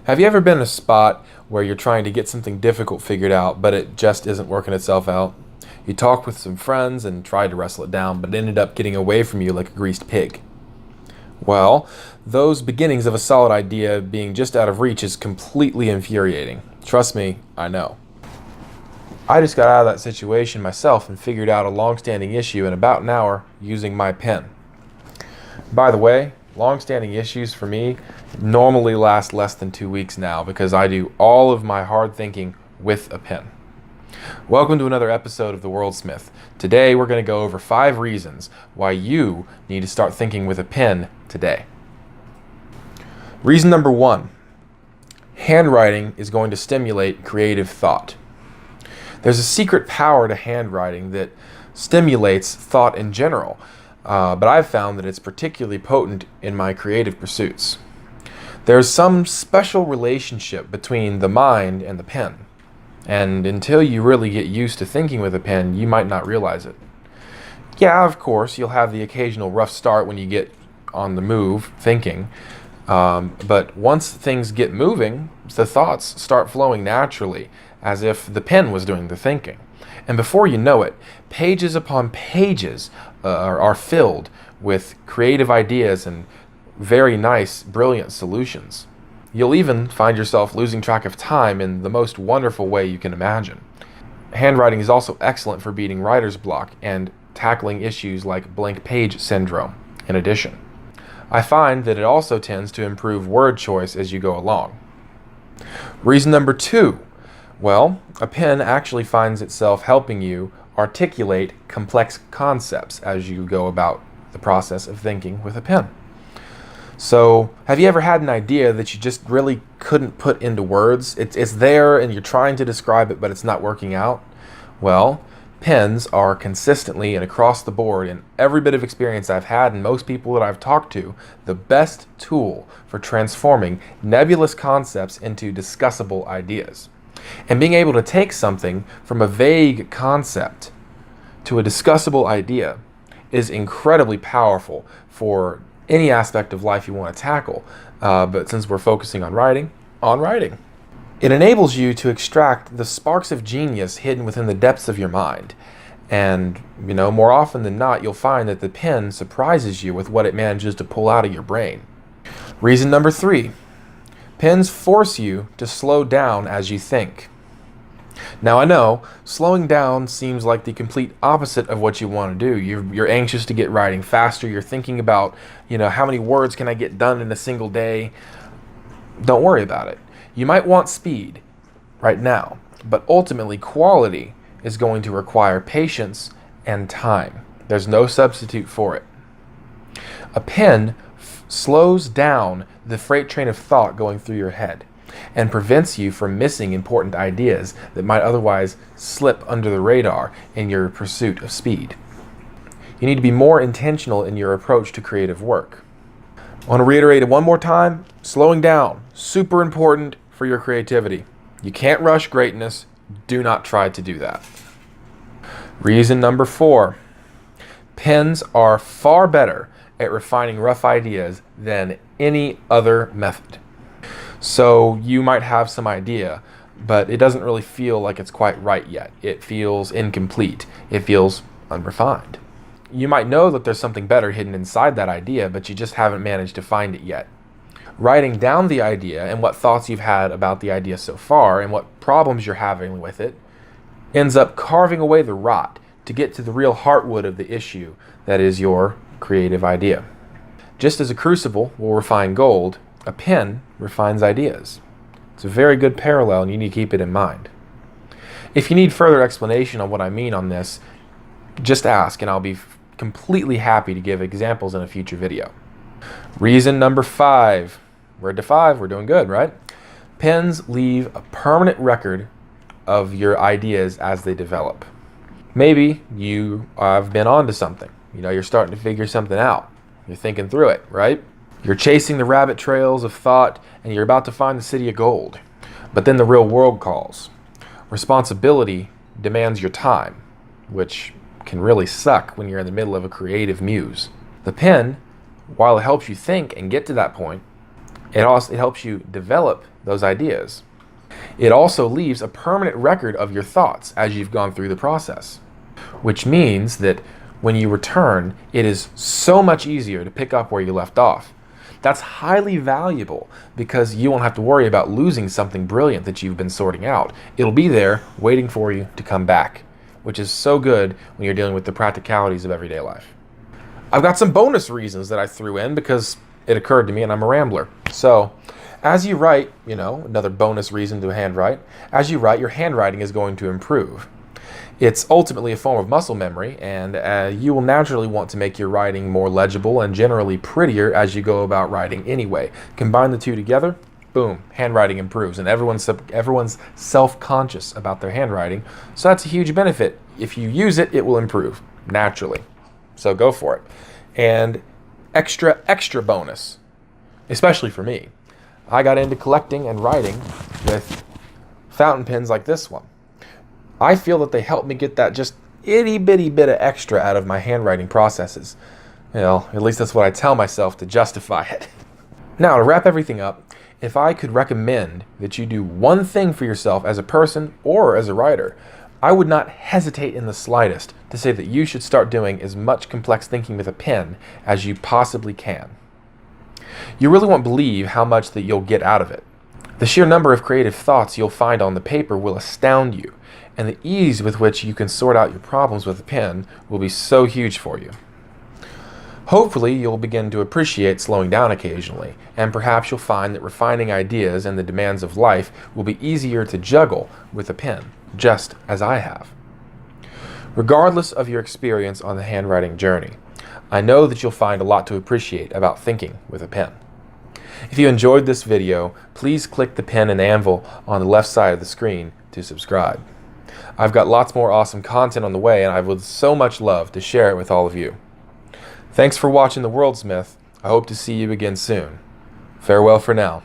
Have you ever been in a spot where you're trying to get something difficult figured out, but it just isn't working itself out? You talked with some friends and tried to wrestle it down, but it ended up getting away from you like a greased pig. Well, those beginnings of a solid idea being just out of reach is completely infuriating. Trust me, I know. I just got out of that situation myself and figured out a long-standing issue in about an hour using my pen. By the way, long-standing issues for me normally last less than 2 weeks now because I do all of my hard thinking with a pen. Welcome to another episode of The Worldsmith. Today we're going to go over 5 reasons why you need to start thinking with a pen today. Reason number 1. Handwriting is going to stimulate creative thought. There's a secret power to handwriting that stimulates thought in general, but I've found that it's particularly potent in my creative pursuits. There's some special relationship between the mind and the pen, and until you really get used to thinking with a pen, you might not realize it. Yeah, of course, you'll have the occasional rough start when you get on the move thinking, but once things get moving, the thoughts start flowing naturally, as if the pen was doing the thinking. And before you know it, pages upon pages are filled with creative ideas and very nice, brilliant solutions. You'll even find yourself losing track of time in the most wonderful way you can imagine. Handwriting is also excellent for beating writer's block and tackling issues like blank page syndrome, in addition. I find that it also tends to improve word choice as you go along. Reason number 2. Well, a pen actually finds itself helping you articulate complex concepts as you go about the process of thinking with a pen. So, have you ever had an idea that you just really couldn't put into words? It's there and you're trying to describe it, but it's not working out? Well, pens are consistently and across the board, in every bit of experience I've had and most people that I've talked to, the best tool for transforming nebulous concepts into discussable ideas. And being able to take something from a vague concept to a discussable idea is incredibly powerful for any aspect of life you want to tackle. But since we're focusing on writing. It enables you to extract the sparks of genius hidden within the depths of your mind. And, more often than not, you'll find that the pen surprises you with what it manages to pull out of your brain. Reason number 3. Pens force you to slow down as you think. Now I know, slowing down seems like the complete opposite of what you want to do. You're anxious to get writing faster. You're thinking about, how many words can I get done in a single day? Don't worry about it. You might want speed right now, but ultimately quality is going to require patience and time. There's no substitute for it. A pen slows down the freight train of thought going through your head and prevents you from missing important ideas that might otherwise slip under the radar in your pursuit of speed. You need to be more intentional in your approach to creative work. I want to reiterate it one more time. Slowing down, super important for your creativity. You can't rush greatness. Do not try to do that. Reason number 4. Pens are far better at refining rough ideas than any other method. So you might have some idea, but it doesn't really feel like it's quite right yet. It feels incomplete. It feels unrefined. You might know that there's something better hidden inside that idea, but you just haven't managed to find it yet. Writing down the idea and what thoughts you've had about the idea so far and what problems you're having with it ends up carving away the rot to get to the real heartwood of the issue that is your creative idea. Just as a crucible will refine gold, a pen refines ideas. It's a very good parallel and you need to keep it in mind. If you need further explanation on what I mean on this, just ask and I'll be completely happy to give examples in a future video. Reason number 5. We're to 5, we're doing good, right? Pens leave a permanent record of your ideas as they develop. Maybe you have been onto something. You're starting to figure something out. You're thinking through it, right? You're chasing the rabbit trails of thought and you're about to find the city of gold. But then the real world calls. Responsibility demands your time, which can really suck when you're in the middle of a creative muse. The pen, while it helps you think and get to that point, It helps you develop those ideas. It also leaves a permanent record of your thoughts as you've gone through the process, which means that when you return, it is so much easier to pick up where you left off. That's highly valuable because you won't have to worry about losing something brilliant that you've been sorting out. It'll be there waiting for you to come back, which is so good when you're dealing with the practicalities of everyday life. I've got some bonus reasons that I threw in because it occurred to me and I'm a rambler. So, as you write, another bonus reason to handwrite, as you write, your handwriting is going to improve. It's ultimately a form of muscle memory, and you will naturally want to make your writing more legible and generally prettier as you go about writing anyway. Combine the two together, boom, handwriting improves, and everyone's self-conscious about their handwriting, so that's a huge benefit. If you use it, it will improve, naturally. So go for it. And extra bonus, especially for me, I got into collecting and writing with fountain pens like this one. I feel that they help me get that just itty bitty bit of extra out of my handwriting processes. At least that's what I tell myself to justify it. Now, to wrap everything up, if I could recommend that you do one thing for yourself as a person or as a writer, I would not hesitate in the slightest to say that you should start doing as much complex thinking with a pen as you possibly can. You really won't believe how much that you'll get out of it. The sheer number of creative thoughts you'll find on the paper will astound you, and the ease with which you can sort out your problems with a pen will be so huge for you. Hopefully, you'll begin to appreciate slowing down occasionally, and perhaps you'll find that refining ideas and the demands of life will be easier to juggle with a pen, just as I have. Regardless of your experience on the handwriting journey, I know that you'll find a lot to appreciate about thinking with a pen. If you enjoyed this video, please click the pen and anvil on the left side of the screen to subscribe. I've got lots more awesome content on the way, and I would so much love to share it with all of you. Thanks for watching The Wordsmith. I hope to see you again soon. Farewell for now.